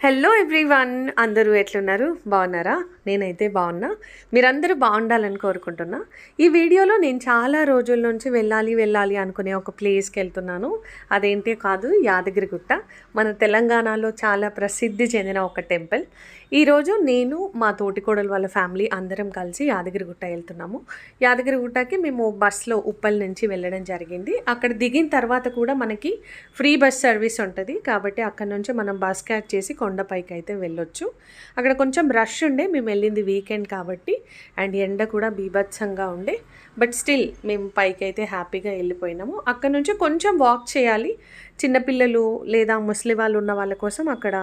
Hello everyone, అందరూ ఎట్లున్నారు? బాగున్నారా? నేనైతే బాగున్నా. మీరందరూ బాగుండాలని కోరుకుంటున్నా. ఈ వీడియోలో నేను చాలా రోజుల నుంచి వెళ్ళాలి అనుకునే ఒక ప్లేస్కి వెళ్తున్నాను. అదేంటే కాదు, యాదగిరిగుట్ట. మన తెలంగాణలో చాలా ప్రసిద్ధి చెందిన ఒక టెంపుల్. ఈరోజు నేను మా తోటికోడలు వాళ్ళ ఫ్యామిలీ అందరం కలిసి యాదగిరిగుట్ట వెళ్తున్నాము. యాదగిరిగుట్టకి మేము బస్లో ఉప్పల్ నుంచి వెళ్ళడం జరిగింది. అక్కడ దిగిన తర్వాత కూడా మనకి ఫ్రీ బస్ సర్వీస్ ఉంటుంది. కాబట్టి అక్కడ నుంచి మనం బస్ క్యాచ్ చేసి కొండపైకి అయితే వెళ్ళొచ్చు. అక్కడ కొంచెం రష్ ఉండే, మేము వెళ్ళింది వీకెండ్ కాబట్టి, అండ్ ఎండ కూడా బీభత్సంగా ఉండే. బట్ స్టిల్ మేము పైకి అయితే హ్యాపీగా వెళ్ళిపోయినాము. అక్కడ నుంచి కొంచెం వాక్ చేయాలి. చిన్నపిల్లలు లేదా ముసలి వాళ్ళు ఉన్న వాళ్ళ కోసం అక్కడ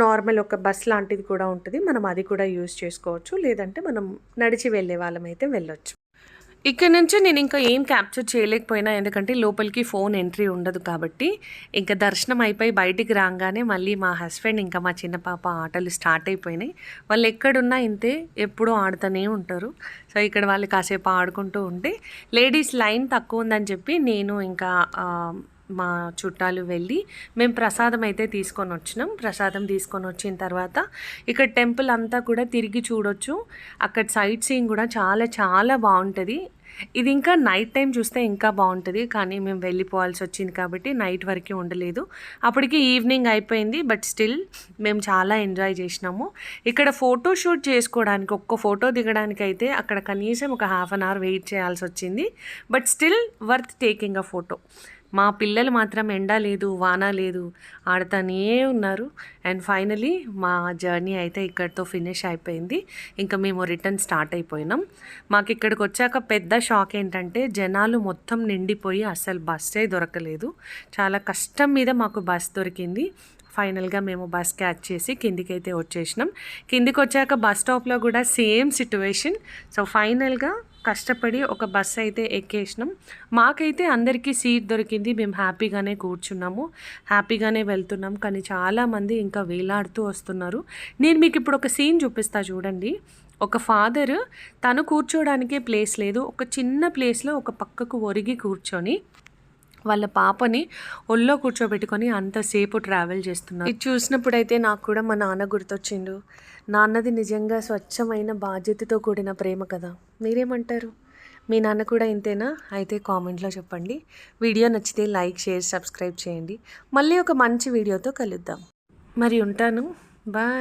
నార్మల్ ఒక బస్ లాంటిది కూడా ఉంటుంది. మనం అది కూడా యూజ్ చేసుకోవచ్చు, లేదంటే మనం నడిచి వెళ్ళే వాళ్ళం అయితే వెళ్ళొచ్చు. ఇక్కడ నుంచి నేను ఇంకా ఏం క్యాప్చర్ చేయలేకపోయినా, ఎందుకంటే లోపలికి ఫోన్ ఎంట్రీ ఉండదు కాబట్టి. ఇంకా దర్శనం అయిపోయి బయటికి రాగానే మళ్ళీ మా హస్బెండ్ ఇంకా మా చిన్న పాప ఆటలు స్టార్ట్ అయిపోయినాయి. వాళ్ళు ఎక్కడున్నా ఇంతే, ఎప్పుడూ ఆడుతూనే ఉంటారు. సో ఇక్కడ వాళ్ళు కాసేపు ఆడుకుంటూ ఉంటే, లేడీస్ లైన్ తక్కువ ఉందని చెప్పి నేను ఇంకా మా చుట్టాలు వెళ్ళి మేము ప్రసాదం అయితే తీసుకొని వచ్చినాం. ప్రసాదం తీసుకొని వచ్చిన తర్వాత ఇక్కడ టెంపుల్ అంతా కూడా తిరిగి చూడొచ్చు. అక్కడ సైట్ సీయింగ్ కూడా చాలా చాలా బాగుంటుంది. ఇది ఇంకా నైట్ టైం చూస్తే ఇంకా బాగుంటుంది, కానీ మేము వెళ్ళిపోవాల్సి వచ్చింది కాబట్టి నైట్ వరకు ఉండలేదు. అప్పటికి ఈవినింగ్ అయిపోయింది. బట్ స్టిల్ మేము చాలా ఎంజాయ్ చేసినాము. ఇక్కడ ఫోటో షూట్ చేసుకోవడానికి, ఒక్క ఫోటో దిగడానికి అయితే అక్కడ కనీసం ఒక ½ అన్ అవర్ వెయిట్ చేయాల్సి వచ్చింది. But still worth taking a photo. మా పిల్లలు మాత్రం ఎండ లేదు, వాన లేదు, ఆడుతూనే ఉన్నారు. అండ్ ఫైనలీ మా జర్నీ అయితే ఇక్కడితో ఫినిష్ అయిపోయింది. ఇంకా మేము రిటర్న్ స్టార్ట్ అయిపోయినాం. మాకు ఇక్కడికి వచ్చాక పెద్ద షాక్ ఏంటంటే, జనాలు మొత్తం నిండిపోయి అస్సలు బస్సే దొరకలేదు. చాలా కష్టం మీద మాకు బస్ దొరికింది. ఫైనల్గా మేము బస్ క్యాచ్ చేసి కిందికి అయితే వచ్చేసినాం. కిందికి వచ్చాక బస్ స్టాప్లో కూడా సేమ్ సిట్యువేషన్. సో ఫైనల్గా కష్టపడి ఒక బస్ అయితే ఎక్కేసినాం. మాకైతే అందరికీ సీట్ దొరికింది. మేము హ్యాపీగానే కూర్చున్నాము, హ్యాపీగానే వెళ్తున్నాం. కానీ చాలామంది ఇంకా వేలాడుతూ వస్తున్నారు. నేను మీకు ఇప్పుడు ఒక సీన్ చూపిస్తా చూడండి. ఒక ఫాదర్, తను కూర్చోడానికి ప్లేస్ లేదు, ఒక చిన్న ప్లేస్లో ఒక పక్కకు ఒరిగి కూర్చొని వాళ్ళ పాపని ఒళ్ళో కూర్చోబెట్టుకొని అంతసేపు ట్రావెల్ చేస్తున్నారు. ఇది చూసినప్పుడైతే నాకు కూడా మా నాన్న గుర్తొచ్చిండు. నాన్నది నిజంగా స్వచ్ఛమైన బాధ్యతతో కూడిన ప్రేమ కదా. మీరేమంటారు? మీ నాన్న కూడా ఇంతేనా? అయితే కామెంట్లో చెప్పండి. వీడియో నచ్చితే లైక్, షేర్, సబ్స్క్రైబ్ చేయండి. మళ్ళీ ఒక మంచి వీడియోతో కలుద్దాం. మరి ఉంటాను. బాయ్.